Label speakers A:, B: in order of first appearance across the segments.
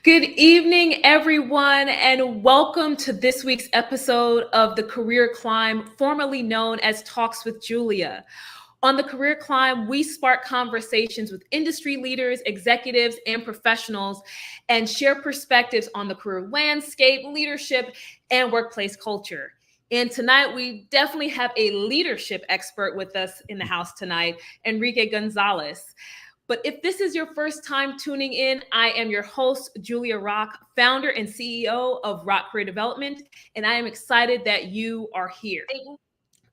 A: Good evening, everyone, and welcome to this week's episode of The Career Climb, formerly known as Talks with Julia. On The Career Climb, we spark conversations with industry leaders, executives, and professionals and share perspectives on the career landscape, leadership, and workplace culture. And tonight, we definitely have a leadership expert with us in the house tonight, Enrique Gonzalez. But if this is your first time tuning in, I am your host, Julia Rock, founder and CEO of Rock Career Development, and I am excited that you are here.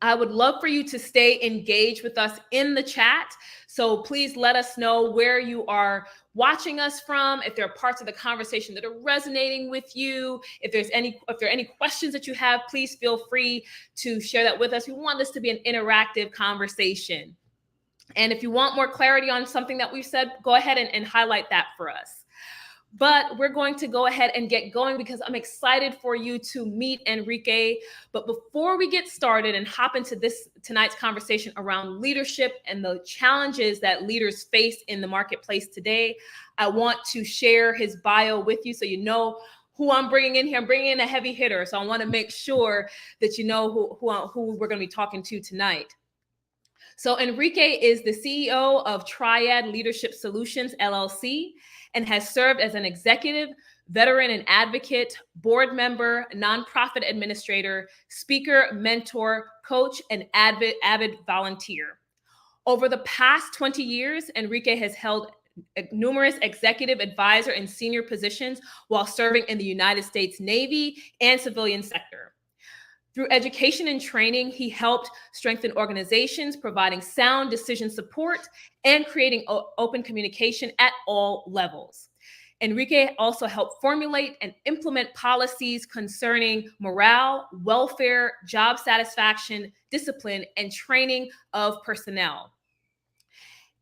A: I would love for you to stay engaged with us in the chat. So please let us know where you are watching us from, if there are parts of the conversation that are resonating with you, if there are any questions that you have, please feel free to share that with us. We want this to be an interactive conversation. And if you want more clarity on something that we've said, go ahead and highlight that for us. But we're going to go ahead and get going because I'm excited for you to meet Enrique. But before we get started and hop into tonight's conversation around leadership and the challenges that leaders face in the marketplace today, I want to share his bio with you so you know who I'm bringing in here. I'm bringing in a heavy hitter. So I want to make sure that you know who we're going to be talking to tonight. So Enrique is the CEO of Triad Leadership Solutions, LLC, and has served as an executive, veteran and advocate, board member, nonprofit administrator, speaker, mentor, coach, and avid volunteer. Over the past 20 years, Enrique has held numerous executive, advisor, and senior positions while serving in the United States Navy and civilian sector. Through education and training, he helped strengthen organizations, providing sound decision support and creating open communication at all levels. Enrique also helped formulate and implement policies concerning morale, welfare, job satisfaction, discipline, and training of personnel.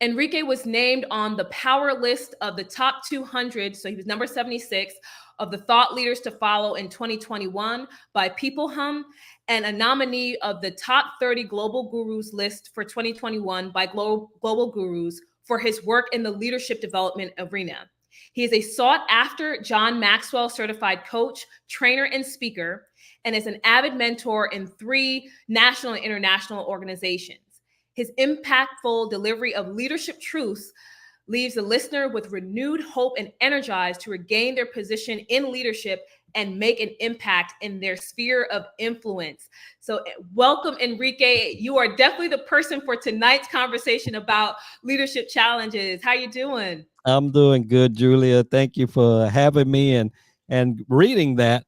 A: Enrique was named on the power list of the top 200, so he was number 76, of the thought leaders to follow in 2021 by People Hum, and a nominee of the top 30 global gurus list for 2021 by Global Gurus for his work in the leadership development arena. He is a sought-after John Maxwell certified coach, trainer, and speaker, and is an avid mentor in 3 national and international organizations. His impactful delivery of leadership truths leaves the listener with renewed hope and energized to regain their position in leadership and make an impact in their sphere of influence. So welcome, Enrique. You are definitely the person for tonight's conversation about leadership challenges. How you doing?
B: I'm doing good, Julia. Thank you for having me and reading that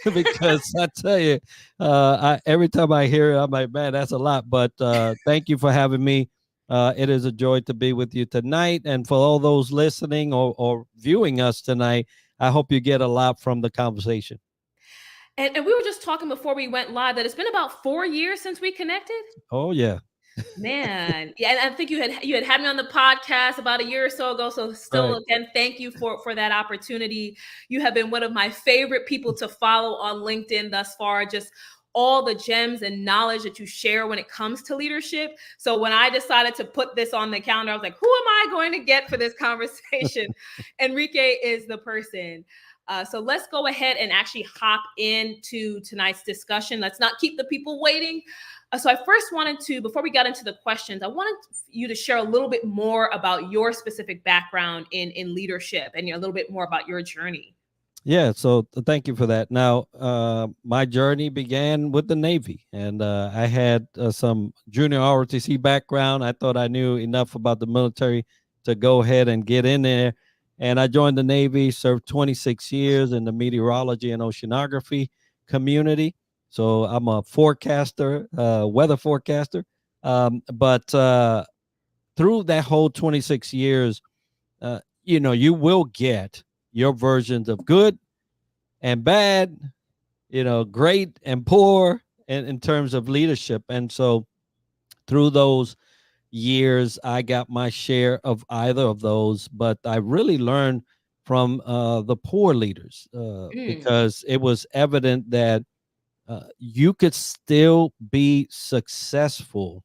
B: because I tell you, every time I hear it, I'm like, man, that's a lot. But thank you for having me. It is a joy to be with you tonight. And for all those listening or viewing us tonight, I hope you get a lot from the conversation.
A: And we were just talking before we went live that it's been about 4 years since we connected.
B: Oh, yeah.
A: Man, yeah, and I think you had me on the podcast about a year or so ago. So still,
B: Right.
A: again, thank you for that opportunity. You have been one of my favorite people to follow on LinkedIn thus far. Just all the gems and knowledge that you share when it comes to leadership. So when I decided to put this on the calendar, I was like, who am I going to get for this conversation? Enrique is the person. So let's go ahead and actually hop into tonight's discussion. Let's not keep the people waiting. So I first wanted to, before we got into the questions, I wanted you to share a little bit more about your specific background in leadership and a little bit more about your journey.
B: Yeah, so thank you for that. Now, my journey began with the Navy, and I had some junior ROTC background. I thought I knew enough about the military to go ahead and get in there. And I joined the Navy, served 26 years in the meteorology and oceanography community. So I'm a forecaster, weather forecaster. But through that whole 26 years, you will get your versions of good and bad, great and poor in terms of leadership. And so through those years, I got my share of either of those, but I really learned from the poor leaders because it was evident that you could still be successful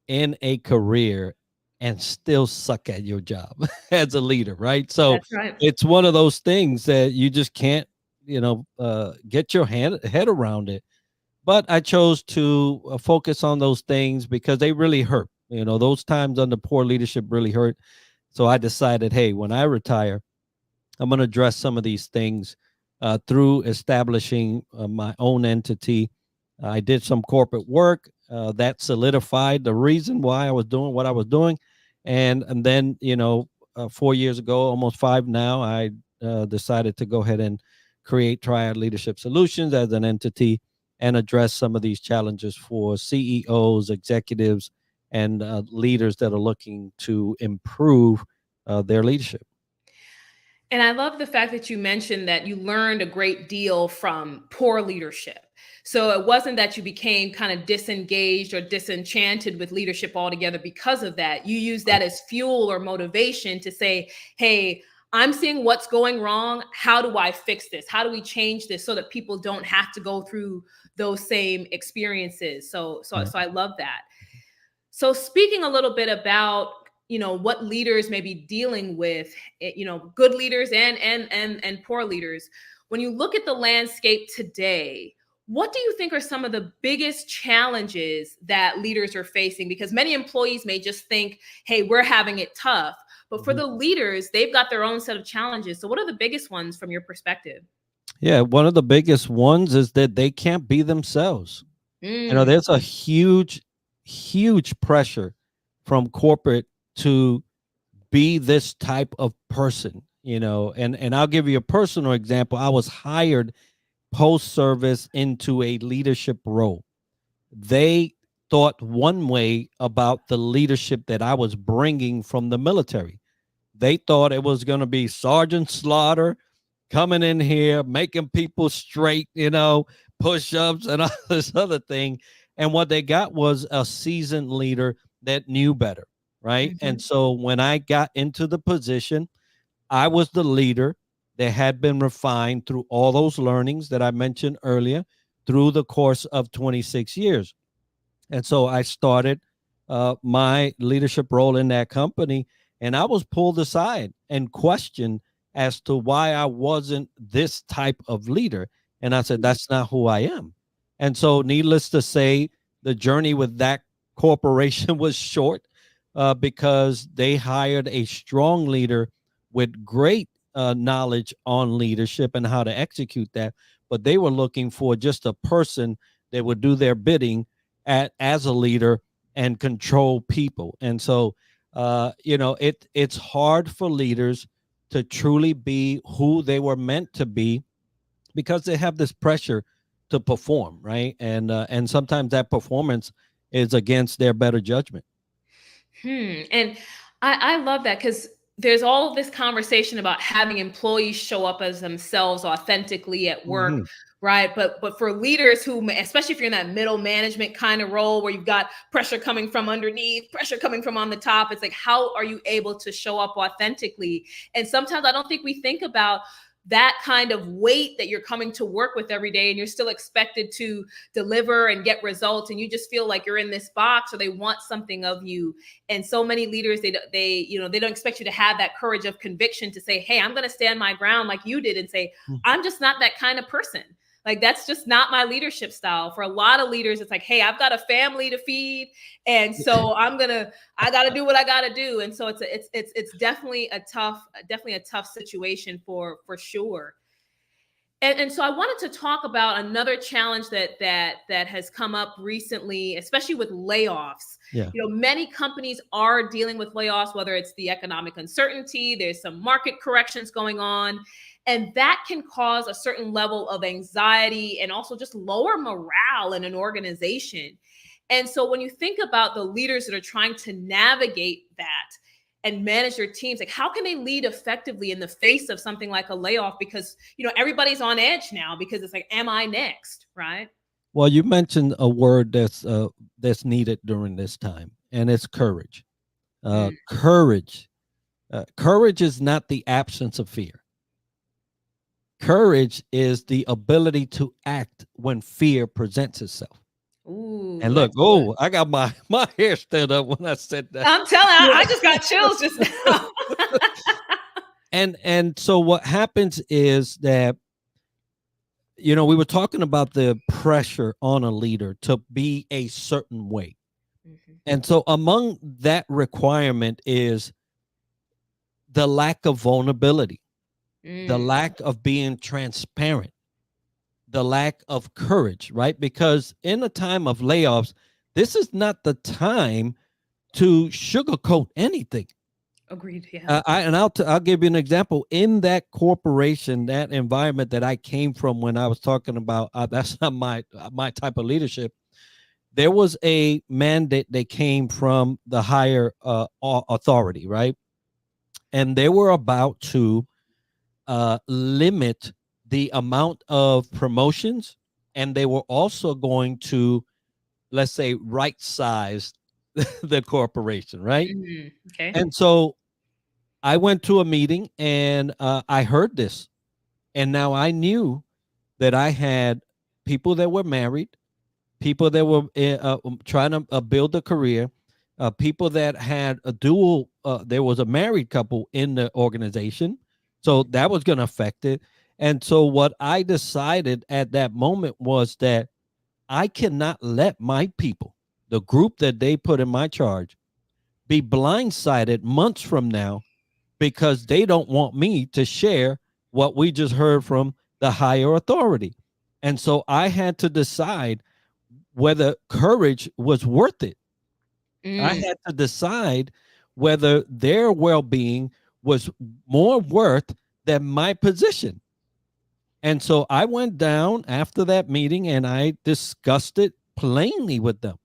B: in a career and still suck at your job as a leader, right? So
A: That's right.
B: it's one of those things that you just can't, get your head around it. But I chose to focus on those things because they really hurt. Those times under poor leadership really hurt. So I decided, hey, when I retire, I'm going to address some of these things through establishing my own entity. I did some corporate work that solidified the reason why I was doing what I was doing, and then 4 years ago, almost five now, I decided to go ahead and create Triad Leadership Solutions as an entity and address some of these challenges for CEOs, executives, and leaders that are looking to improve their leadership.
A: And I love the fact that you mentioned that you learned a great deal from poor leadership. So it wasn't that you became kind of disengaged or disenchanted with leadership altogether because of that. You use that as fuel or motivation to say, hey, I'm seeing what's going wrong. How do I fix this? How do we change this so that people don't have to go through those same experiences? So I love that. So speaking a little bit about what leaders may be dealing with, good leaders and poor leaders. When you look at the landscape today, what do you think are some of the biggest challenges that leaders are facing? Because many employees may just think, hey, we're having it tough. But for the leaders, they've got their own set of challenges. So what are the biggest ones from your perspective?
B: Yeah, one of the biggest ones is that they can't be themselves.
A: Mm,
B: There's a huge pressure from corporate to be this type of person, and I'll give you a personal example. I was hired post service into a leadership role. They thought one way about the leadership that I was bringing from the military. They thought it was going to be Sergeant Slaughter coming in here, making people straight, push ups and all this other thing. And what they got was a seasoned leader that knew better. Right. And
A: mhm.
B: so when I got into the position, I was the leader that had been refined through all those learnings that I mentioned earlier through the course of 26 years. And so I started my leadership role in that company, and I was pulled aside and questioned as to why I wasn't this type of leader. And I said, that's not who I am. And so, needless to say, the journey with that corporation was short because they hired a strong leader with great knowledge on leadership and how to execute that. But they were looking for just a person that would do their bidding as a leader and control people. And so, it's hard for leaders to truly be who they were meant to be because they have this pressure to perform, right? And sometimes that performance is against their better judgment.
A: And I love that because there's all of this conversation about having employees show up as themselves authentically at work,
B: Mhm.
A: right? But for leaders who, especially if you're in that middle management kind of role where you've got pressure coming from underneath, pressure coming from on the top, it's like, how are you able to show up authentically? And sometimes I don't think we think about that kind of weight that you're coming to work with every day, and you're still expected to deliver and get results, and you just feel like you're in this box, or they want something of you. And so many leaders, they don't expect you to have that courage of conviction to say, hey, I'm going to stand my ground like you did, and say, I'm just not that kind of person. Like, that's just not my leadership style. For a lot of leaders, it's like, hey, I've got a family to feed, and so I got to do what I got to do. And so it's definitely a tough situation for sure. And so I wanted to talk about another challenge that has come up recently, especially with layoffs.
B: Yeah.
A: Many companies are dealing with layoffs, whether it's the economic uncertainty, there's some market corrections going on, and that can cause a certain level of anxiety and also just lower morale in an organization. And so when you think about the leaders that are trying to navigate that and manage their teams, like, how can they lead effectively in the face of something like a layoff? Because everybody's on edge now because it's like, am I next, right?
B: Well, you mentioned a word that's needed during this time, and it's courage.
A: Mm.
B: Courage. Courage is not the absence of fear. Courage is the ability to act when fear presents itself.
A: Ooh,
B: And look,
A: that's good.
B: oh, I got my hair stood up when I said that.
A: I'm telling you, I just got chills just now.
B: And so what happens is that, we were talking about the pressure on a leader to be a certain way.
A: Mhm.
B: And so among that requirement is the lack of vulnerability, the
A: Mm,
B: lack of being transparent, the lack of courage, right? Because in a time of layoffs, this is not the time to sugarcoat anything.
A: agreed. Yeah.
B: I'll give you an example. In that corporation, that environment that I came from, when I was talking about that's not my type of leadership. There was a mandate that came from the higher authority, right? And they were about to limit the amount of promotions, and they were also going to, let's say, right size the corporation, right?
A: Okay.
B: And so I went to a meeting and I heard this, and now I knew that I had people that were married, people that were trying to build a career, people that had a dual. There was a married couple in the organization, so
A: Mhm.
B: that was going to affect it. And so what I decided at that moment was that I cannot let my people, the group that they put in my charge, be blindsided months from now because they don't want me to share what we just heard from the higher authority. And so I had to decide whether courage was worth it. I
A: Mm,
B: had to decide whether their well being was more worth than my position. And so I went down after that meeting and I discussed it plainly with them.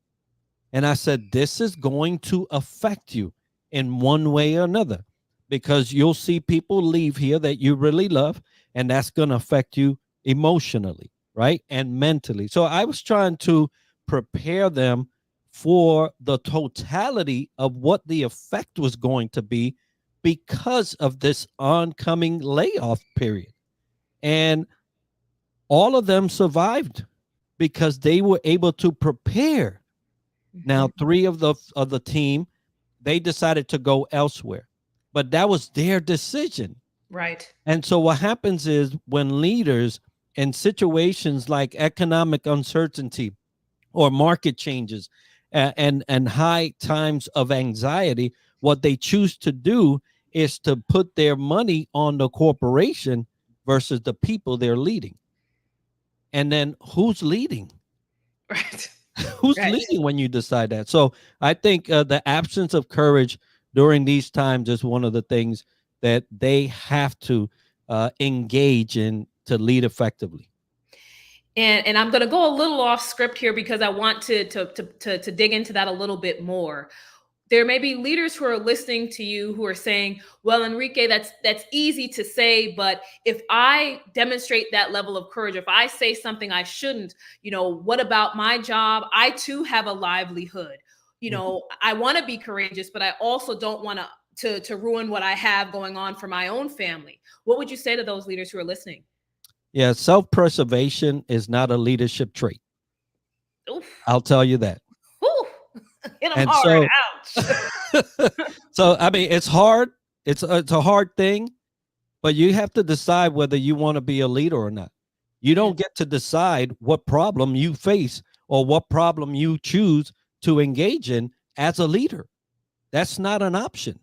B: And I said, this is going to affect you in one way or another, because you'll see people leave here that you really love, and that's going to affect you emotionally, right? And mentally. So I was trying to prepare them for the totality of what the effect was going to be because of this oncoming layoff period. And all of them survived because they were able to prepare. Now,
A: mhm.
B: three of the team, they decided to go elsewhere, but that was their decision.
A: Right.
B: And so what happens is when leaders in situations like economic uncertainty or market changes and high times of anxiety, what they choose to do is to put their money on the corporation versus the people they're leading. And then who's leading?
A: Right.
B: Who's
A: Right.
B: leading when you decide that? So I think the absence of courage during these times is one of the things that they have to engage in to lead effectively.
A: And I'm going to go a little off script here because I want to dig into that a little bit more. There may be leaders who are listening to you who are saying, "Well, Enrique, that's easy to say, but if I demonstrate that level of courage, if I say something I shouldn't, what about my job? I too have a livelihood.
B: Mhm.
A: I want to be courageous, but I also don't want to ruin what I have going on for my own family." What would you say to those leaders who are listening?
B: Yeah, self-preservation is not a leadership trait.
A: Oof.
B: I'll tell you that.
A: Whew. Hit them
B: And
A: hard.
B: so,
A: Ouch.
B: so I mean, it's hard. It's a hard thing, but you have to decide whether you want to be a leader or not. You
A: Mm,
B: don't get to decide what problem you face or what problem you choose to engage in as a leader. That's not an option.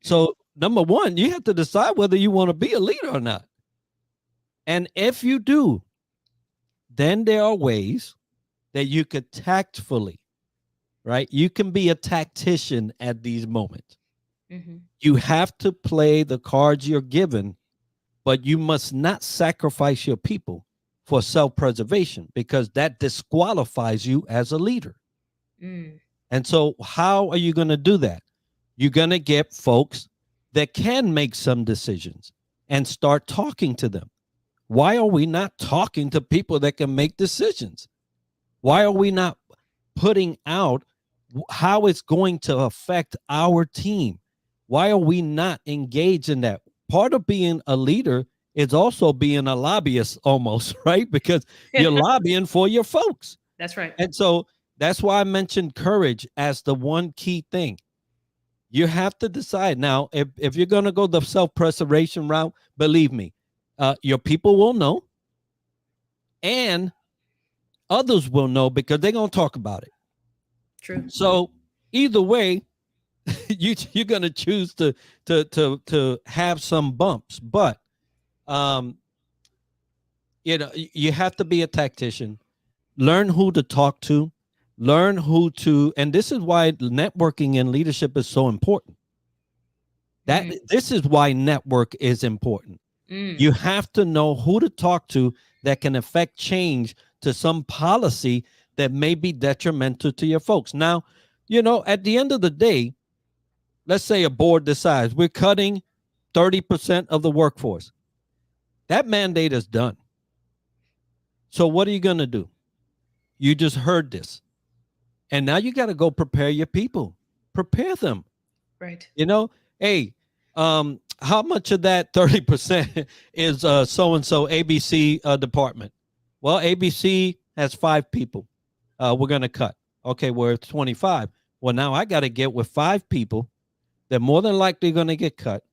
A: mm,
B: So, number one, you have to decide whether you want to be a leader or not. And if you do, then there are ways that you could tactfully, right? You can be a tactician at these moments.
A: mhm.
B: You have to play the cards you're given, but you must not sacrifice your people for self preservation because that disqualifies you as a leader.
A: Mm,
B: And so, how are you going to do that? You're going to get folks that can make some decisions and start talking to them. Why are we not talking to people that can make decisions? Why are we not putting out how it's going to affect our team? Why are we not engaged in that? Part of being a leader is also being a lobbyist almost, right? Because you're lobbying for your folks.
A: That's right.
B: And so that's why I mentioned courage as the one key thing. You have to decide now if you're going to go the self-preservation route, believe me, your people will know and others will know because they're going to talk about it.
A: True.
B: So either way, you're going to choose to have some bumps, but you have to be a tactician, learn who to talk to, learn who to, and this is why networking and leadership is so important. This is why network is important. You have to know who to talk to that can affect change to some policy that may be detrimental to your folks. Now, at the end of the day, let's say a board decides we're cutting 30% of the workforce. That mandate is done. So what are you going to do? You just heard this. And now you got to go prepare your people. Prepare them.
A: Right.
B: Hey, how much of that 30% is so-and-so ABC department? Well, ABC has 5 people. We're going to cut. Okay, we're 25. Well, now I got to get with 5 people. They're more than likely going to get cut.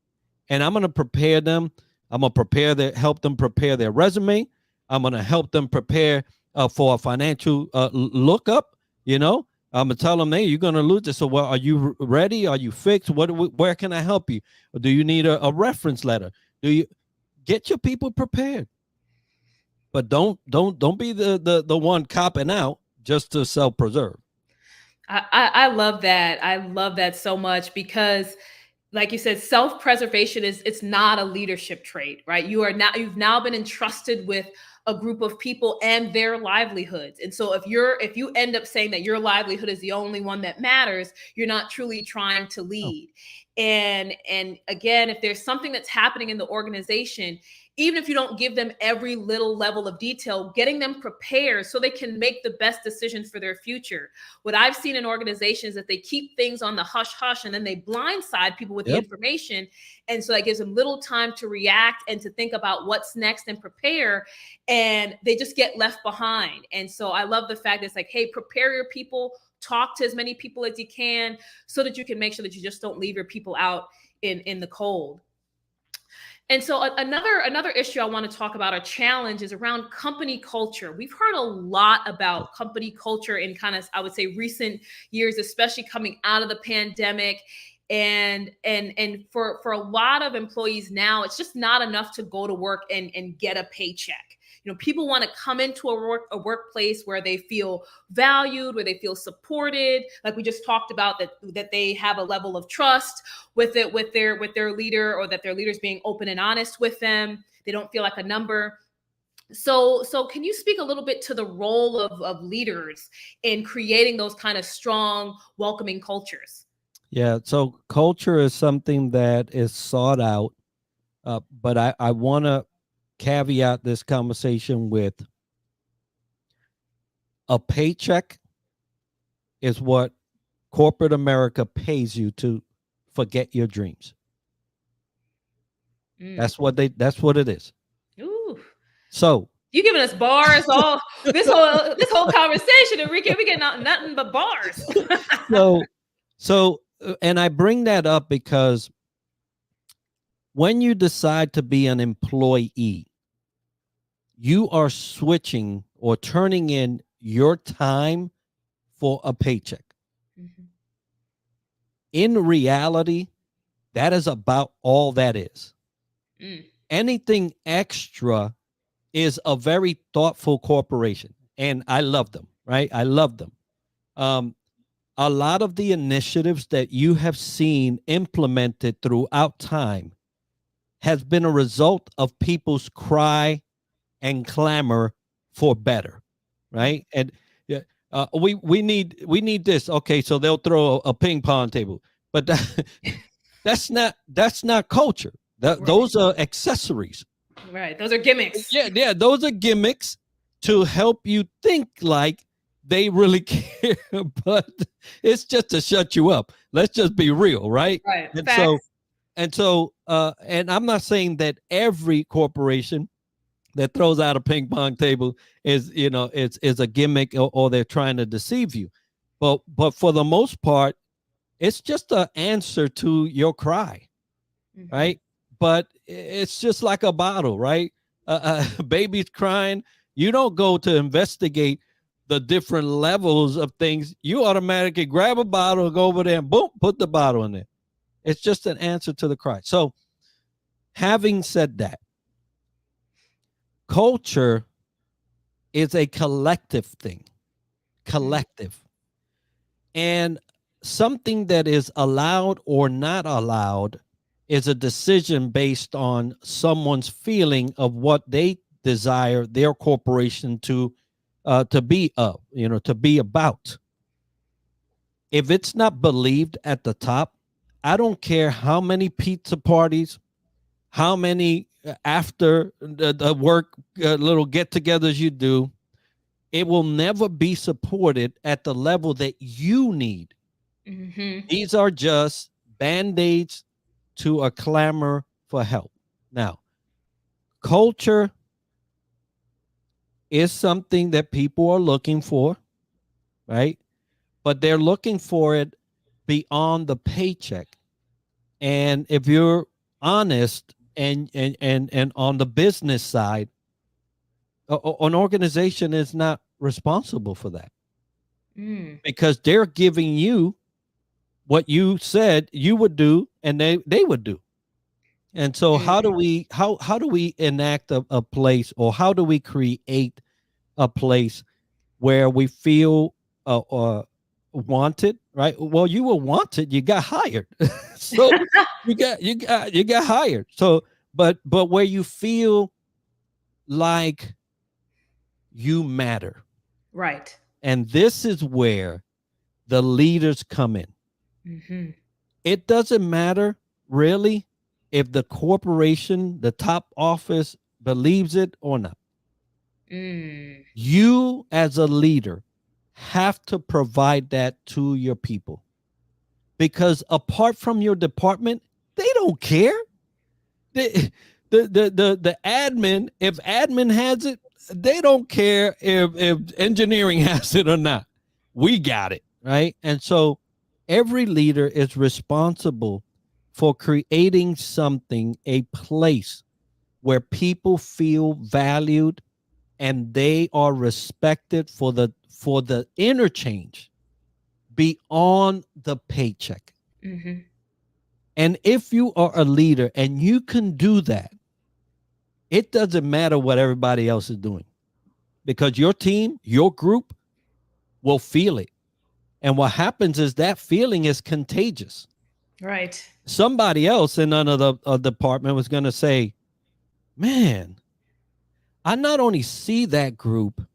B: And I'm going to prepare them. I'm going to help them prepare their resume. I'm going to help them prepare for a financial lookup. I'm gonna tell them, hey, you're gonna lose this. So, well, are you ready? Are you fixed? Where can I help you? Or do you need a reference letter? Do you get your people prepared? But don't be the one copping out just to self-preserve.
A: I love that. I love that so much because, like you said, self-preservation it's not a leadership trait, right? You've now been entrusted with a group of people and their livelihoods. And so if you end up saying that your livelihood is the only one that matters, you're not truly trying to lead. And again, if there's something that's happening in the organization, even if you don't give them every little level of detail, getting them prepared so they can make the best decisions for their future. What I've seen in organizations is that they keep things on the hush hush and then they blindside people with the information. And so that gives them little time to react and to think about what's next and prepare. And they just get left behind. And so I love the fact that it's like, hey, prepare your people, talk to as many people as you can so that you can make sure that you just don't leave your people out in the cold. And so another issue I want to talk about, a challenge, is around company culture. We've heard a lot about company culture in kind of, I would say, recent years, especially coming out of the pandemic. And for a lot of employees now, it's just not enough to go to work and get a paycheck. People want to come into a workplace where they feel valued, where they feel supported. Like we just talked about, that they have a level of trust with their leader, or that their leader's being open and honest with them. They don't feel like a number. So can you speak a little bit to the role of leaders in creating those kind of strong, welcoming cultures?
B: Yeah. So culture is something that is sought out, but I want to caveat this conversation with a paycheck is what corporate America pays you to forget your dreams. That's what it is. Ooh. So
A: you giving us bars all this whole conversation, Enrique. We get nothing but bars.
B: So and I bring that up because when you decide to be an employee, you are switching or turning in your time for a paycheck. Mm-hmm. In reality, that is about all that is. Anything extra is a very thoughtful corporation, and I love them, right? I love them. A lot of the initiatives that you have seen implemented throughout time has been a result of people's cry and clamor for better, right? And we need this. Okay, so they'll throw a ping pong table, but that's not culture. Right. Those are accessories.
A: Right, those are gimmicks.
B: Yeah, those are gimmicks to help you think like they really care, but it's just to shut you up. Let's just be real, right?
A: Right.
B: And
A: Facts.
B: so, and I'm not saying that every corporation that throws out a ping pong table is, it's a gimmick, or they're trying to deceive you. But for the most part, it's just an answer to your cry,
A: Mm-hmm.
B: right? But it's just like a bottle, right? Baby's crying. You don't go to investigate the different levels of things. You automatically grab a bottle, go over there, and boom, put the bottle in there. It's just an answer to the cry. So, having said that, culture is a collective thing, collective. And something that is allowed or not allowed is a decision based on someone's feeling of what they desire their corporation to be to be about. If it's not believed at the top, I don't care how many pizza parties, how many after the work little get-togethers you do, it will never be supported at the level that you need.
A: Mm-hmm.
B: These are just band-aids to a clamor for help. Now, culture is something that people are looking for, right? But they're looking for it beyond the paycheck. And if you're honest and on the business side, an organization is not responsible for that,
A: Mm.
B: because they're giving you what you said you would do, and they would do. And so how do we enact a place, or how do we create a place where we feel wanted, right? Well, you were wanted, you got hired. So you got hired. So but where you feel like you matter.
A: Right.
B: And this is where the leaders come in.
A: Mm-hmm.
B: It doesn't matter really if the corporation, the top office, believes it or not.
A: Mm.
B: You, as a leader, have to provide that to your people, because apart from your department, they don't care. The the admin, if admin has it, they don't care if engineering has it or not. We got it, right? And so every leader is responsible for creating something, a place where people feel valued and they are respected for the interchange beyond the paycheck.
A: Mm-hmm.
B: And if you are a leader and you can do that, it doesn't matter what everybody else is doing, because your team, your group will feel it. And what happens is that feeling is contagious.
A: Right.
B: Somebody else in another department was going to say, man, I not only see that group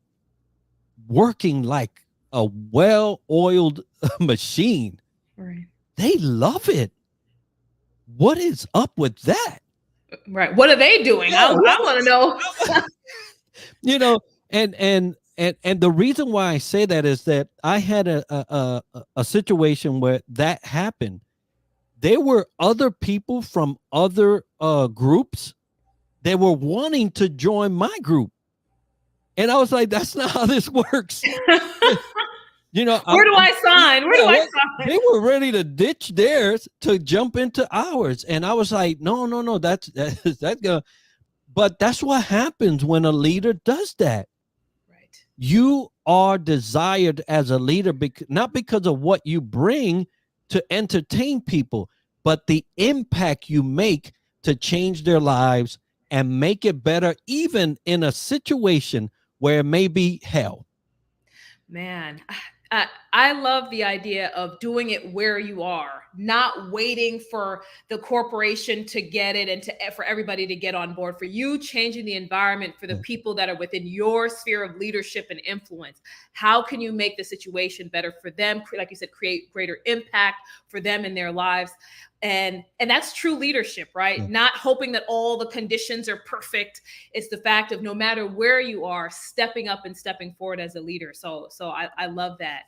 B: working like a well oiled machine,
A: Right.
B: they love it. What is up with that?
A: Right. What are they doing?
B: Yeah,
A: I want to know.
B: you know, and the reason why I say that is that I had a situation where that happened. There were other people from other groups that were wanting to join my group, and I was like, "That's not how this works."
A: Where do I sign? Where do I
B: They
A: sign?
B: were ready to ditch theirs to jump into ours, and I was like, "No, no, no, that's gonna." But that's what happens when a leader does that.
A: Right.
B: You are desired as a leader, not because of what you bring to entertain people, but the impact you make to change their lives and make it better, even in a situation where it may be hell.
A: Man, I love the idea of doing it where you are, not waiting for the corporation to get it and for everybody to get on board. For you, changing the environment for the people that are within your sphere of leadership and influence. How can you make the situation better for them? Like you said, create greater impact for them in their lives. And that's true leadership, right?
B: Yeah.
A: Not hoping that all the conditions are perfect. It's the fact of no matter where you are, stepping up and stepping forward as a leader. So I love that.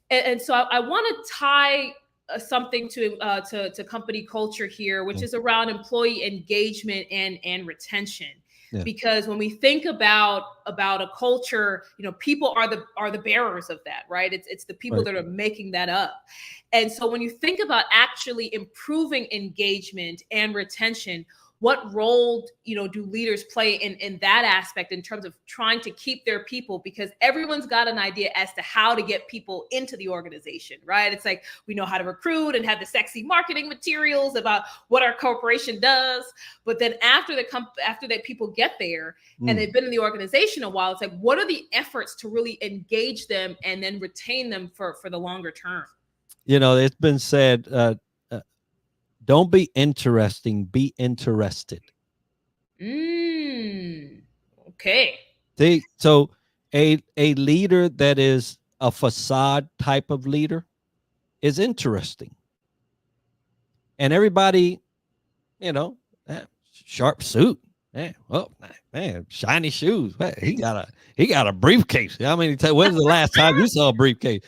A: And so I want to tie something to company culture here, which
B: Yeah.
A: is around employee engagement and retention.
B: Yeah.
A: Because when we think about a culture, people are the bearers of that, right? It's the people
B: Right.
A: that are making that up. And so when you think about actually improving engagement and retention, what role do leaders play in that aspect in terms of trying to keep their people? Because everyone's got an idea as to how to get people into the organization, right? It's like we know how to recruit and have the sexy marketing materials about what our corporation does, but then after that people get there and they've been in the organization a while, it's like, what are the efforts to really engage them and then retain them for the longer term?
B: It's been said, don't be interesting, be interested.
A: Okay.
B: So a leader that is a facade type of leader is interesting. And everybody, sharp suit. Man, shiny shoes. He got a briefcase. When's the last time you saw a briefcase?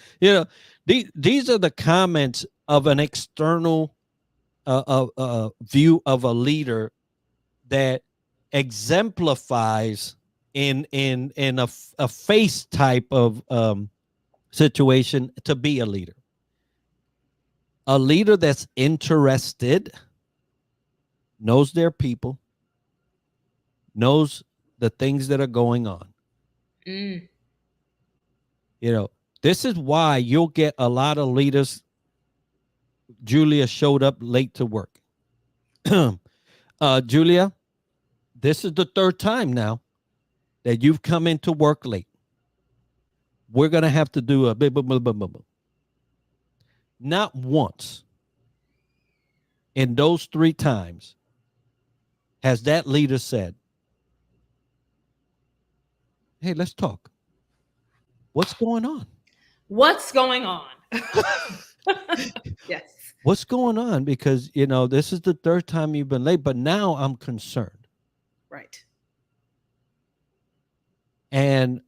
B: These are the comments of an external view of a leader that exemplifies in a face type of situation to be a leader. A leader that's interested, knows their people, knows the things that are going on. This is why you'll get a lot of leaders. Julia showed up late to work. Julia, this is the third time now that you've come into work late. We're going to have to do a blah, blah, blah, blah, blah. Not once in those 3 times has that leader said, hey, let's talk. What's going on?
A: What's going on? Yes.
B: What's going on? Because, this is the third time you've been late, but now I'm concerned.
A: Right.
B: And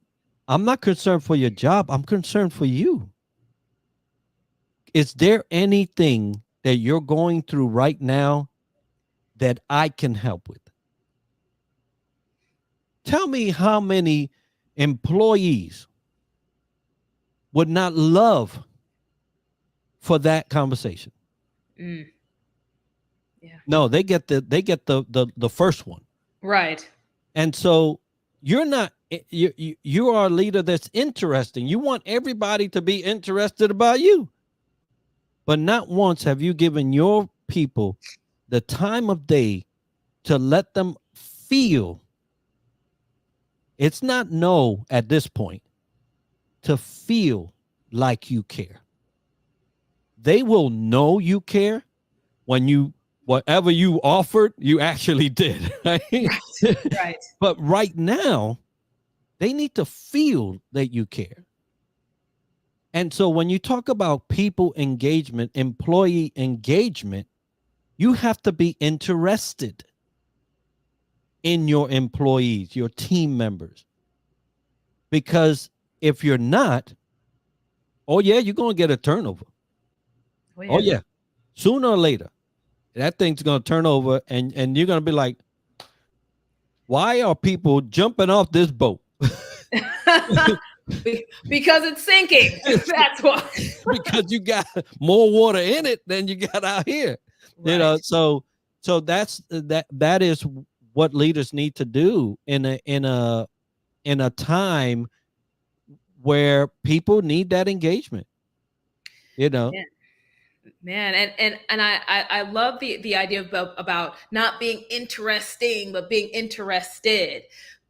B: I'm not concerned for your job. I'm concerned for you. Is there anything that you're going through right now that I can help with? Tell me how many employees would not love for that conversation.
A: Yeah.
B: No, they get the first one.
A: Right.
B: And so you are a leader that's interesting. You want everybody to be interested about you. But not once have you given your people the time of day to let them feel. It's not no at this point, to feel like you care. They will know you care when whatever you offered, you actually did. Right?
A: Right.
B: But right now, they need to feel that you care. And so when you talk about people engagement, employee engagement, you have to be interested in your employees, your team members. Because if you're not, you're going to get a turnover. Oh, yeah. Sooner or later, that thing's going to turn over and you're going to be like, why are people jumping off this boat?
A: Because it's sinking. That's why.
B: Because you got more water in it than you got out here. Right. So that is what leaders need to do in a time where people need that engagement.
A: Man, and I love the idea about not being interesting but being interested,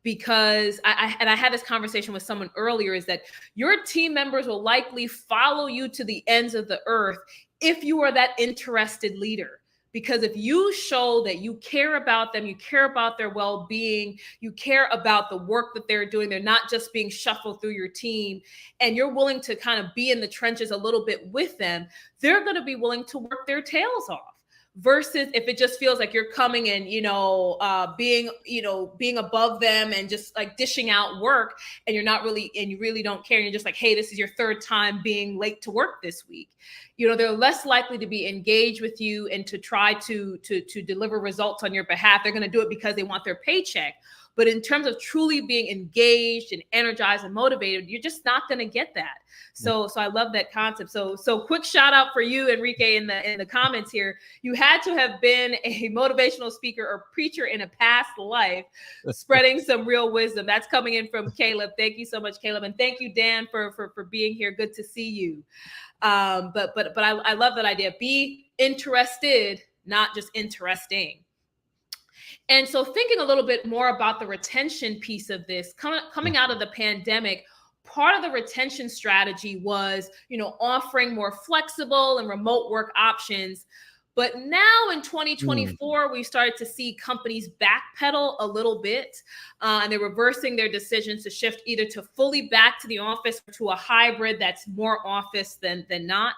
A: because I had this conversation with someone earlier, is that your team members will likely follow you to the ends of the earth if you are that interested leader. Because if you show that you care about them, you care about their well-being, you care about the work that they're doing, they're not just being shuffled through your team, and you're willing to kind of be in the trenches a little bit with them, they're going to be willing to work their tails off. Versus if it just feels like you're coming and, being above them and just like dishing out work, and you really don't care. And you're just like, hey, this is your third time being late to work this week. they're less likely to be engaged with you and to try to deliver results on your behalf. They're going to do it because they want their paycheck. But in terms of truly being engaged and energized and motivated, you're just not going to get that. So I love that concept. So quick shout out for you, Enrique, in the comments here. You had to have been a motivational speaker or preacher in a past life, spreading some real wisdom. That's coming in from Caleb. Thank you so much, Caleb, and thank you, Dan, for being here. Good to see you. But I love that idea. Be interested, not just interesting. And so thinking a little bit more about the retention piece of this, coming out of the pandemic, part of the retention strategy was, offering more flexible and remote work options. But now in 2024, we started to see companies backpedal a little bit, and they're reversing their decisions to shift either to fully back to the office or to a hybrid that's more office than not.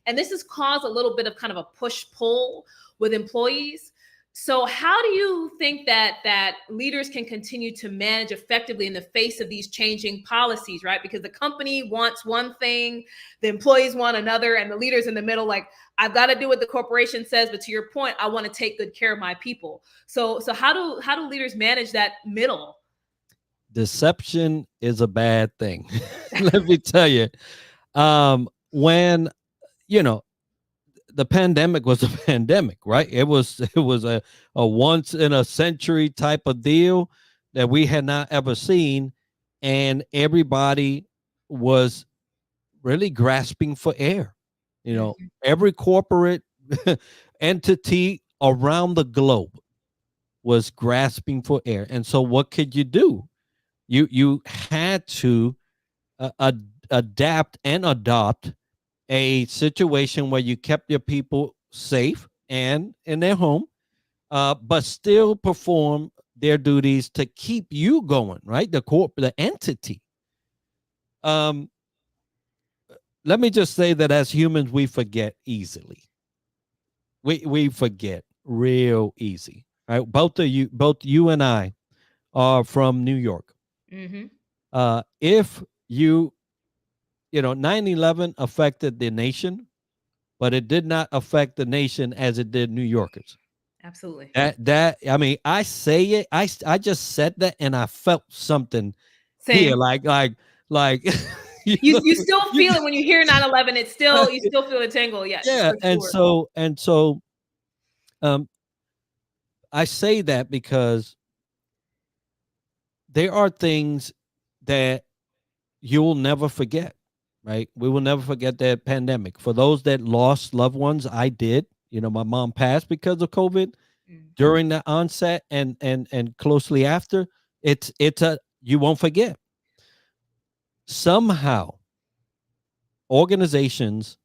A: And this has caused a little bit of kind of a push-pull with employees. So how do you think that leaders can continue to manage effectively in the face of these changing policies, right? Because the company wants one thing, the employees want another, and the leaders in the middle, like, I've got to do what the corporation says, but to your point, I want to take good care of my people. So how do leaders manage that middle?
B: Deception is a bad thing. Let me tell you. When the pandemic was a pandemic, right? It was a once in a century type of deal that we had not ever seen, and everybody was really grasping for air. Every corporate entity around the globe was grasping for air. And so what could you do? You had to adapt and adopt a situation where you kept your people safe and in their home, but still perform their duties to keep you going, right? The entity. Let me just say that as humans, we forget easily. We forget real easy, right? Both you and I are from New York. If 9/11 affected the nation, but it did not affect the nation as it did New Yorkers.
A: Absolutely.
B: I mean, I say it. I just said that, and I felt something here, like
A: you still feel it when you hear 9/11. It's still you still feel the tingle. Yes.
B: Yeah, and so, I say that because there are things that you'll never forget. Right. We will never forget that pandemic. For those that lost loved ones, I did. My mom passed because of COVID during the onset and closely after. You won't forget. Somehow, organizations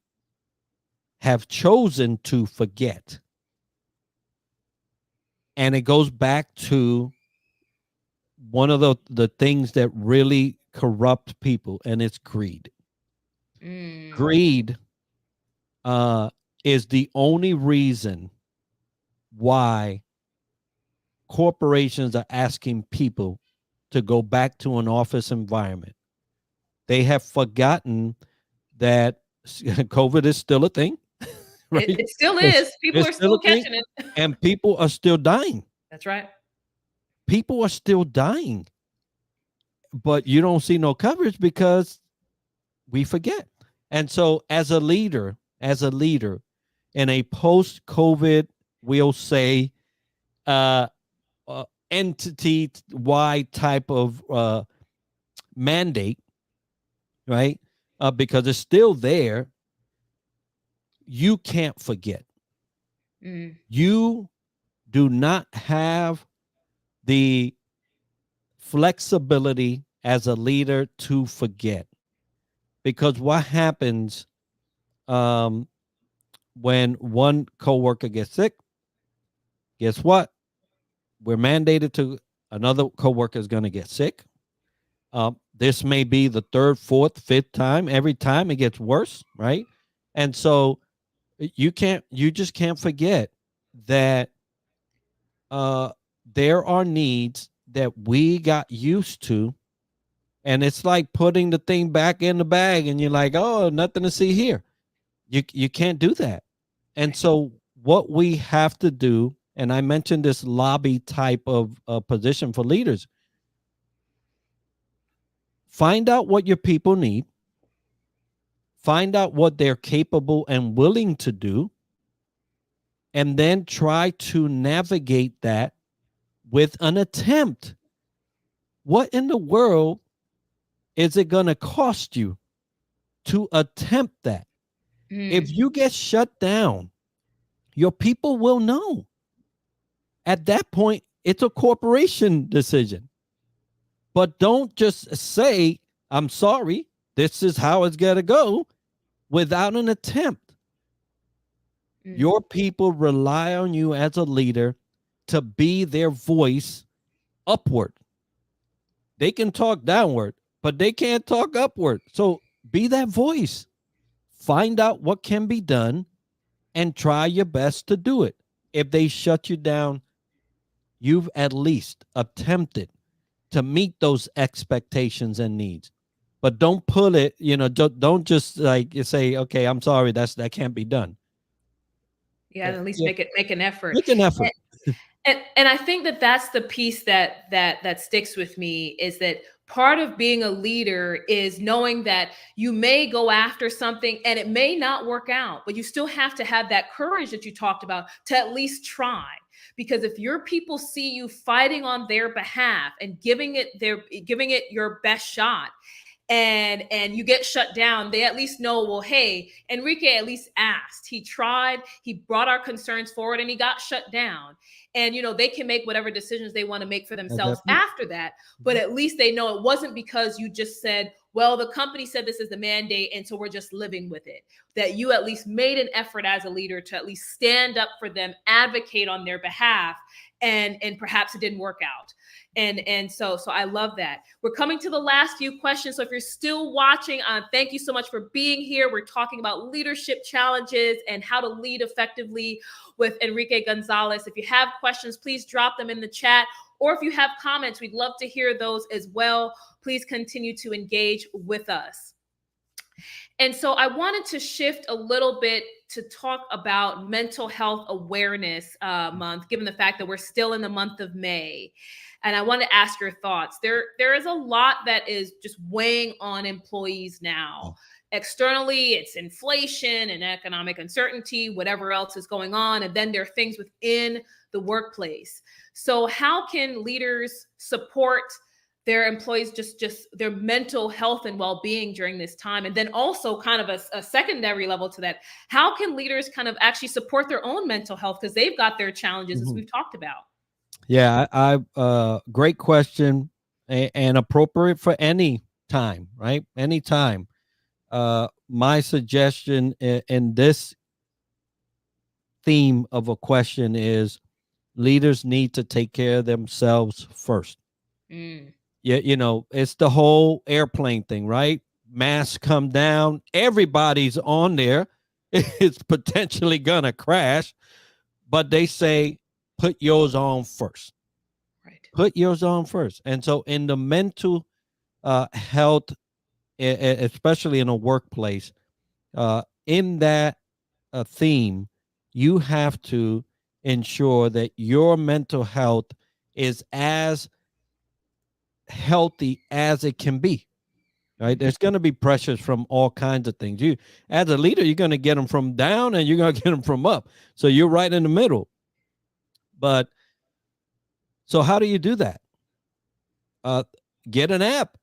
B: have chosen to forget. And it goes back to one of the things that really corrupt people, and it's greed. Greed is the only reason why corporations are asking people to go back to an office environment. They have forgotten that COVID is still a thing. Right?
A: It still is. People are still catching it.
B: And people are still dying.
A: That's right.
B: People are still dying. But you don't see no coverage because we forget. And so as a leader in a post-COVID, we'll say, entity-wide type of mandate, right? Because it's still there. You can't forget. You do not have the flexibility as a leader to forget. Because what happens when one coworker gets sick? Guess what? We're mandated to another coworker is going to get sick. This may be the third, fourth, fifth time. Every time it gets worse, right? And so you just can't forget that there are needs that we got used to. And it's like putting the thing back in the bag and you're like, oh, nothing to see here. You can't do that. And
A: Right.
B: so what we have to do, and I mentioned this lobby type of position for leaders, find out what your people need, find out what they're capable and willing to do, and then try to navigate that with an attempt. What in the world is it going to cost you to attempt that? If
A: Mm,
B: you get shut down, your people will know. At that point, it's a corporation decision. But don't just say, I'm sorry, this is how it's going to go without an attempt.
A: mm,
B: Your people rely on you as a leader to be their voice upward. They can talk downward, but they can't talk upward. So be that voice. Find out what can be done and try your best to do it. If they shut you down, you've at least attempted to meet those expectations and needs. But don't pull it, don't just like you say, okay, I'm sorry, that can't be done.
A: yeah, at least
B: Yeah,
A: make an effort.
B: make an effort.
A: And I think that that's the piece that sticks with me, is that part of being a leader is knowing that you may go after something and it may not work out, but you still have to have that courage that you talked about to at least try. Because if your people see you fighting on their behalf and giving it your best shot, and you get shut down, they at least know, well, hey, Enrique at least asked, he tried, he brought our concerns forward, and he got shut down. And they can make whatever decisions they want to make for
B: At that
A: themselves
B: point.
A: after that, but at least they know it wasn't because you just said, well, the company said this is the mandate, and so we're just living with it. That you at least made an effort as a leader to at least stand up for them, advocate on their behalf, and perhaps it didn't work out. And so I love that. We're coming to the last few questions. So if you're still watching, thank you so much for being here. We're talking about leadership challenges and how to lead effectively with Enrique Gonzalez. If you have questions, please drop them in the chat. Or if you have comments, we'd love to hear those as well. Please continue to engage with us. And so I wanted to shift a little bit to talk about Mental Health Awareness Month, given the fact that we're still in the month of May. And I want to ask your thoughts. There is a lot that is just weighing on employees now. Externally, it's inflation and economic uncertainty, whatever else is going on. And then there are things within the workplace. So how can leaders support their employees, just their mental health and well-being during this time? And then also kind of a secondary level to that, how can leaders kind of actually support their own mental health, because they've got their challenges, as we've talked about?
B: Yeah, I great question, and appropriate for any time, right? Any time. My suggestion in this theme of a question is leaders need to take care of themselves first.
A: Mm.
B: Yeah, it's the whole airplane thing, right? Masks come down, everybody's on there. It's potentially gonna crash, but they say put yours on first.
A: Right.
B: Put yours on first. And so in the mental health, especially in a workplace, in that theme, you have to ensure that your mental health is as healthy as it can be. Right? There's going to be pressures from all kinds of things. You, as a leader, you're going to get them from down and you're going to get them from up. So you're right in the middle. But so how do you do that? Get an app.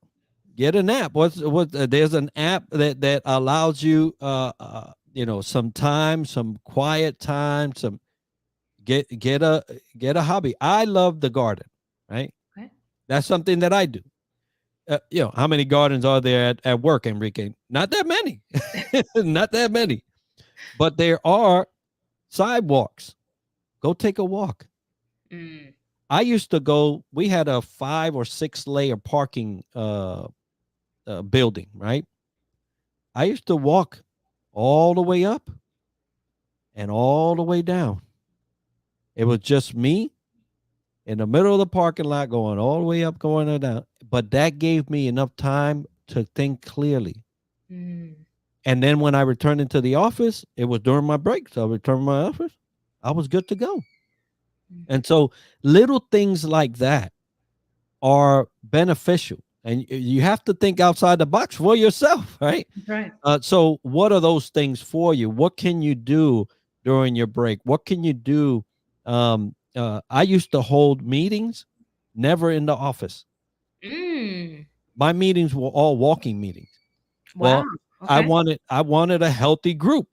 B: Get an app. There's an app that allows you, some time, some quiet time, some get a hobby. I love the garden, right?
A: Okay.
B: That's something that I do. How many gardens are there at work, Enrique? Not that many. Not that many. But there are sidewalks. Go take a walk.
A: Mm.
B: I used to go, we had a 5 or 6 layer parking building, right? I used to walk all the way up and all the way down. It was just me in the middle of the parking lot going all the way up, going down. But that gave me enough time to think clearly.
A: Mm.
B: And then when I returned into the office, it was during my break. So I returned to my office. I was good to go. And so little things like that are beneficial. And you have to think outside the box for yourself, right?
A: Right.
B: So what are those things for you? What can you do during your break? What can you do? I used to hold meetings never in the office.
A: Mm.
B: My meetings were all walking meetings.
A: Wow.
B: Well,
A: Okay.
B: I wanted a healthy group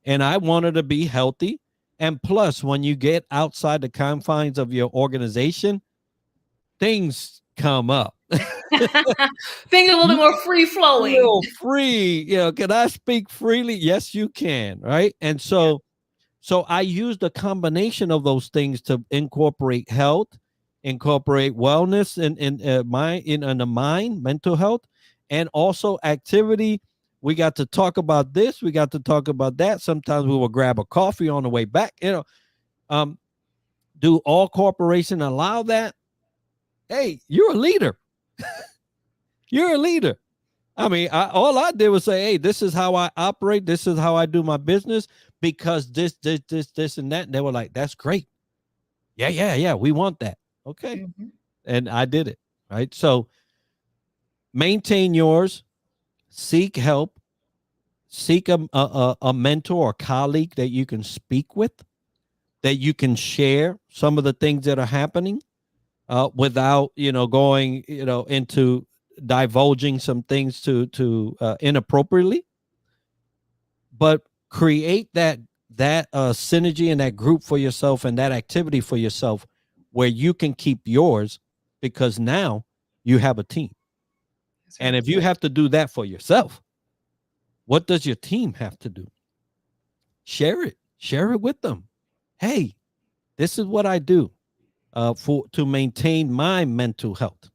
B: and I wanted to be healthy. And plus, when you get outside the confines of your organization, things come up.
A: Things are a little bit
B: You
A: more free flowing.
B: feel free. Can I speak freely? Yes, you can. Right. And so I used a combination of those things to incorporate health, incorporate wellness in the mind, mental health, and also activity. We got to talk about this. We got to talk about that. Sometimes we will grab a coffee on the way back. Um, do all corporation allow that? Hey, you're a leader. You're a leader. I mean, all I did was say, "Hey, this is how I operate. This is how I do my business because this, and that." And they were like, "That's great. Yeah. We want that." Okay,
A: Mhm.
B: and I did it. Right. So maintain yours. Seek help. Seek a mentor or colleague that you can speak with, that you can share some of the things that are happening, without going into divulging some things to inappropriately, but create that synergy and that group for yourself and that activity for yourself where you can keep yours, because now you have a team.
A: That's
B: And
A: right.
B: if you have to do that for yourself, what does your team have to do? Share it with them. Hey, this is what I do for to maintain my mental health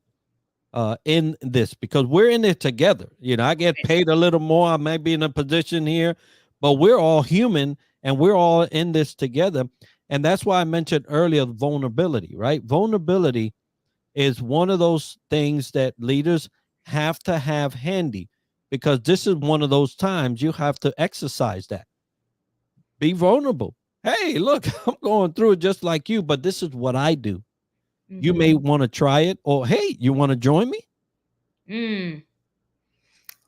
B: in this, because we're in it together. I get paid a little more. I may be in a position here, but we're all human and we're all in this together. And that's why I mentioned earlier vulnerability, right? Vulnerability is one of those things that leaders have to have handy, because this is one of those times you have to exercise that. Be vulnerable. Hey, look, I'm going through it just like you, but this is what I do. You
A: Mhm.
B: may want to try it, or hey, you want to join me?
A: Mm.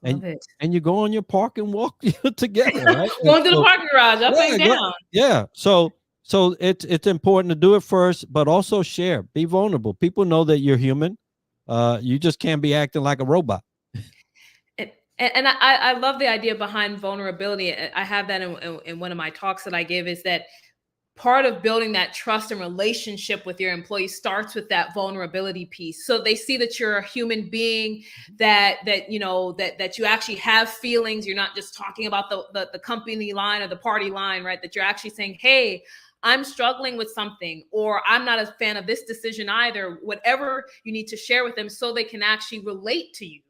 B: and
A: Love it.
B: and you go on your park and walk together, right? And
A: Going to the
B: so,
A: parking garage, up
B: yeah,
A: and down.
B: yeah. So it's important to do it first, but also share. Be vulnerable. People know that you're human. You just can't be acting like a robot.
A: And I love the idea behind vulnerability. I have that in one of my talks that I give, is that part of building that trust and relationship with your employees starts with that vulnerability piece, so they see that you're a human being, that you actually have feelings. You're not just talking about the company line or the party line, right? That you're actually saying, hey, I'm struggling with something, or I'm not a fan of this decision either. Whatever you need to share with them, so they can actually relate to you.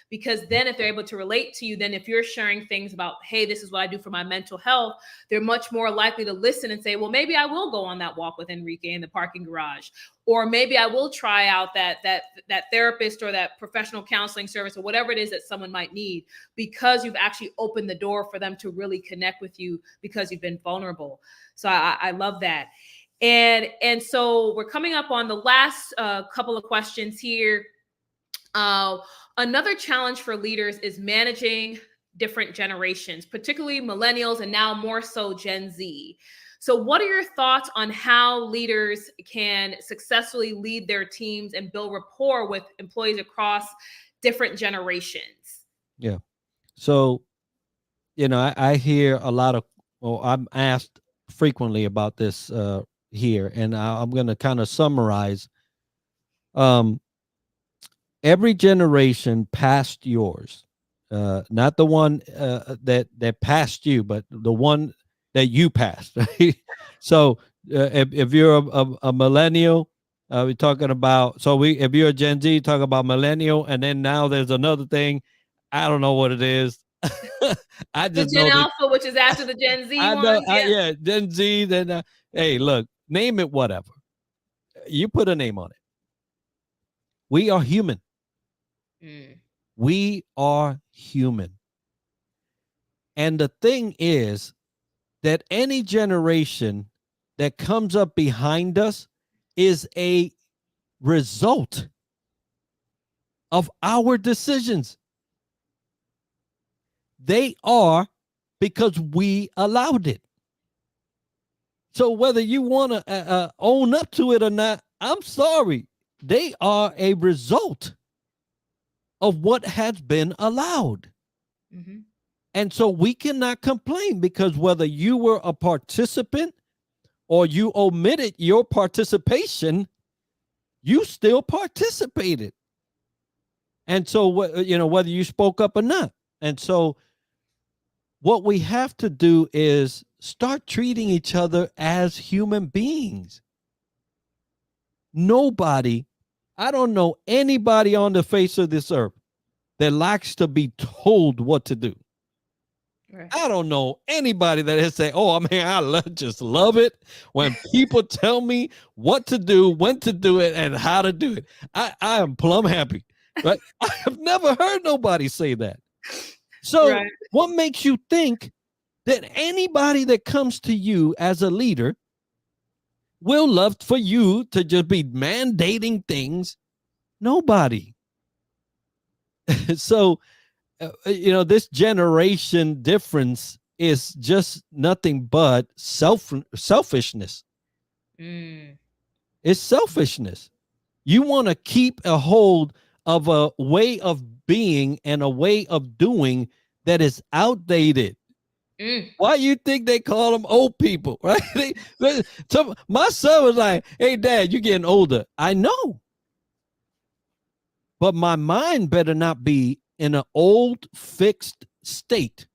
A: Because then if they're able to relate to you, then if you're sharing things about, hey, this is what I do for my mental health, they're much more likely to listen and say, well, maybe I will go on that walk with Enrique in the parking garage, or maybe I will try out that therapist or that professional counseling service, or whatever it is that someone might need, because you've actually opened the door for them to really connect with you because you've been vulnerable. So I love that. And so we're coming up on the last couple of questions here. Uh, Another challenge for leaders is managing different generations, particularly millennials and now more so Gen Z. So, what are your thoughts on how leaders can successfully lead their teams and build rapport with employees across different generations?
B: Yeah. So I hear a lot of, or I'm asked frequently about this here, and I'm going to kind of summarize. Um, every generation past yours, not the one that passed you, but the one that you passed. Right? So if you're a millennial, we're talking about. So if you're a Gen Z, talk about millennial, and then now there's another thing. I don't know what it is. I
A: The
B: just
A: Gen
B: know that
A: Alpha, which is after the Gen Z
B: I know.
A: ones. Yeah.
B: Yeah, Gen Z. Then hey, look, name it whatever. You put a name on it. We are human.
A: Mm.
B: We are human. And the thing is that any generation that comes up behind us is a result of our decisions. They are, because we allowed it. So whether you want to own up to it or not, I'm sorry. They are a result of what has been allowed.
A: Mm-hmm.
B: And so we cannot complain, because whether you were a participant or you omitted your participation, you still participated. And so, whether you spoke up or not. And so what we have to do is start treating each other as human beings. Nobody, I don't know anybody on the face of this earth that likes to be told what to do.
A: Right.
B: I don't know anybody that has said, "Oh, I just love it when people tell me what to do, when to do it, and how to do it." I am plumb happy, right? I have never heard nobody say that. So
A: Right.
B: what makes you think that anybody that comes to you as a leader will love for you to just be mandating things? Nobody. So, this generation difference is just nothing but selfishness.
A: Mm.
B: It's selfishness. You want to keep a hold of a way of being and a way of doing that is outdated.
A: Mm.
B: Why you think they call them old people, right? My son was like, "Hey, Dad, you're getting older." I know. But my mind better not be in an old fixed state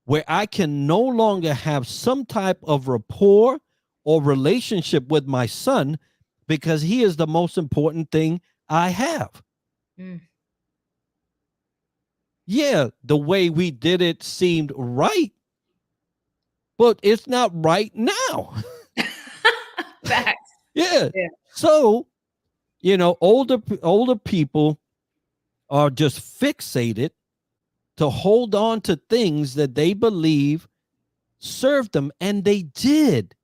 B: where I can no longer have some type of rapport or relationship with my son, because he is the most important thing I have.
A: Mm.
B: Yeah, the way we did it seemed right, but it's not right now.
A: Facts.
B: Yeah.
A: Yeah.
B: So, older people are just fixated to hold on to things that they believe served them, and they did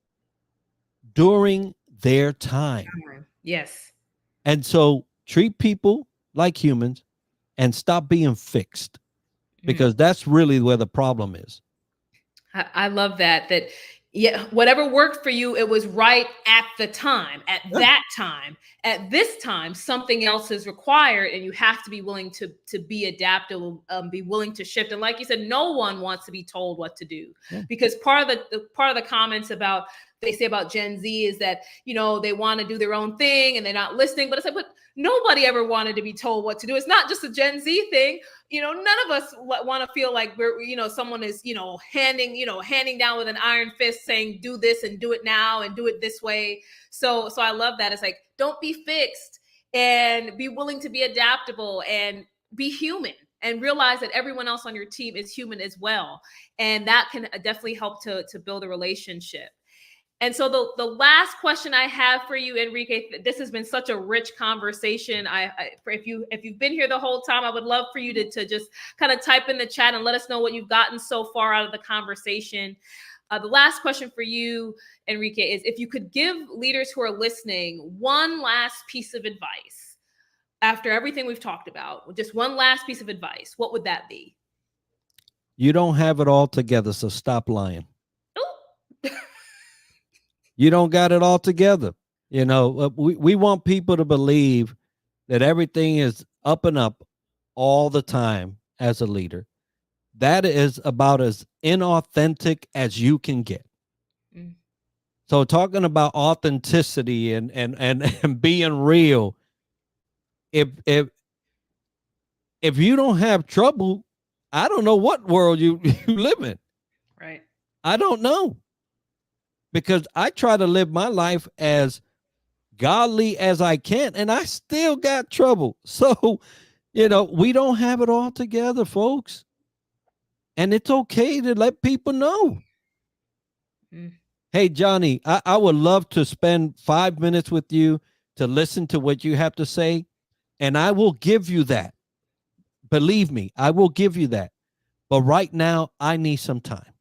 B: during their time.
A: Yes.
B: And so treat people like humans and stop being fixed,
A: Mm.
B: because that's really where the problem is.
A: I love that. Yeah, whatever worked for you, it was right at the time. At that time, at this time, something else is required, and you have to be willing to be adaptable, be willing to shift. And like you said, no one wants to be told what to do, because part of the comments about they say about Gen Z is that they want to do their own thing and they're not listening. But it's like, but nobody ever wanted to be told what to do. It's not just a Gen Z thing. None of us want to feel like we're, someone is, handing down with an iron fist saying, do this and do it now and do it this way. So I love that. It's like, don't be fixed, and be willing to be adaptable and be human, and realize that everyone else on your team is human as well. And that can definitely help to build a relationship. And so the last question I have for you, Enrique, this has been such a rich conversation. If you've been here the whole time, I would love for you to just kind of type in the chat and let us know what you've gotten so far out of the conversation. The last question for you, Enrique, is if you could give leaders who are listening one last piece of advice after everything we've talked about, just one last piece of advice, what would that be?
B: You don't have it all together, so stop lying. You don't got it all together. We want people to believe that everything is up and up all the time as a leader. That is about as inauthentic as you can get.
A: Mm.
B: So talking about authenticity and being real, if you don't have trouble, I don't know what world you live in.
A: Right.
B: I don't know. Because I try to live my life as godly as I can, and I still got trouble. So, we don't have it all together, folks. And it's okay to let people know. Mm. Hey, Johnny, I would love to spend 5 minutes with you to listen to what you have to say, and I will give you that. Believe me, I will give you that. but right now I need some time.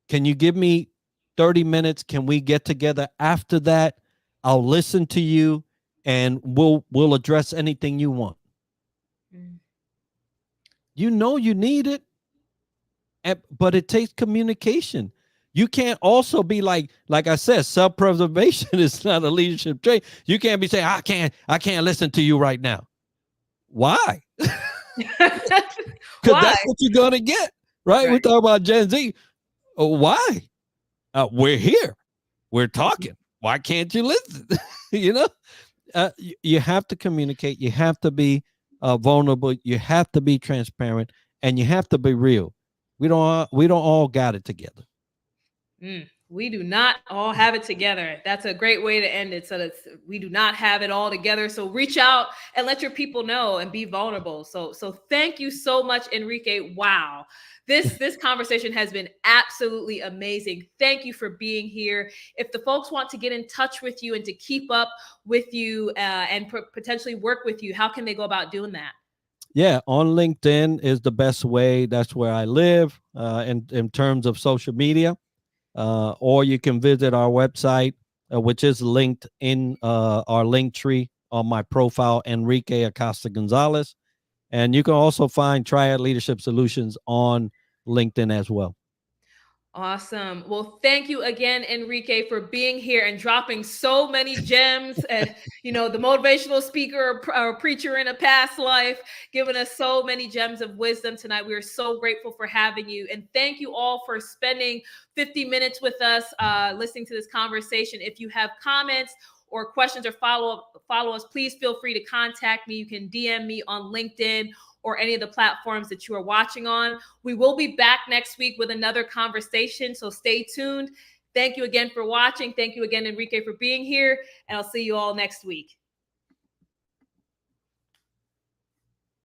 B: Can you give me 30 minutes? Can we get together after that? I'll listen to you and we'll address anything you want.
A: Mm.
B: You know you need it, but it takes communication. You can't also be like I said, self-preservation is not a leadership trait. You can't be saying, I can't listen to you right now. Why? Because
A: Why?
B: that's what you're gonna get, right? We talk about Gen Z. Why? We're here. We're talking. Why can't you listen? You know, you have to communicate. You have to be vulnerable. You have to be transparent, and you have to be real. We don't all got it together.
A: We do not all have it together. That's a great way to end it. So that we do not have it all together. So reach out and let your people know and be vulnerable. So thank you so much, Enrique. Wow. This conversation has been absolutely amazing. Thank you for being here. If the folks want to get in touch with you and to keep up with you and potentially work with you, how can they go about doing that?
B: Yeah, on LinkedIn is the best way. That's where I live in terms of social media. Or you can visit our website, which is linked in our link tree on my profile, Enrique Acosta Gonzalez. And you can also find Triad Leadership Solutions on LinkedIn as well.
A: Awesome. Well, thank you again, Enrique, for being here and dropping so many gems. And, the motivational speaker or preacher in a past life, giving us so many gems of wisdom tonight. We are so grateful for having you. And thank you all for spending 50 minutes with us, listening to this conversation. If you have comments or questions or follow us, please feel free to contact me. You can DM me on LinkedIn or any of the platforms that you are watching on. We will be back next week with another conversation, so stay tuned. Thank you again for watching. Thank you again, Enrique, for being here, and I'll see you all next week.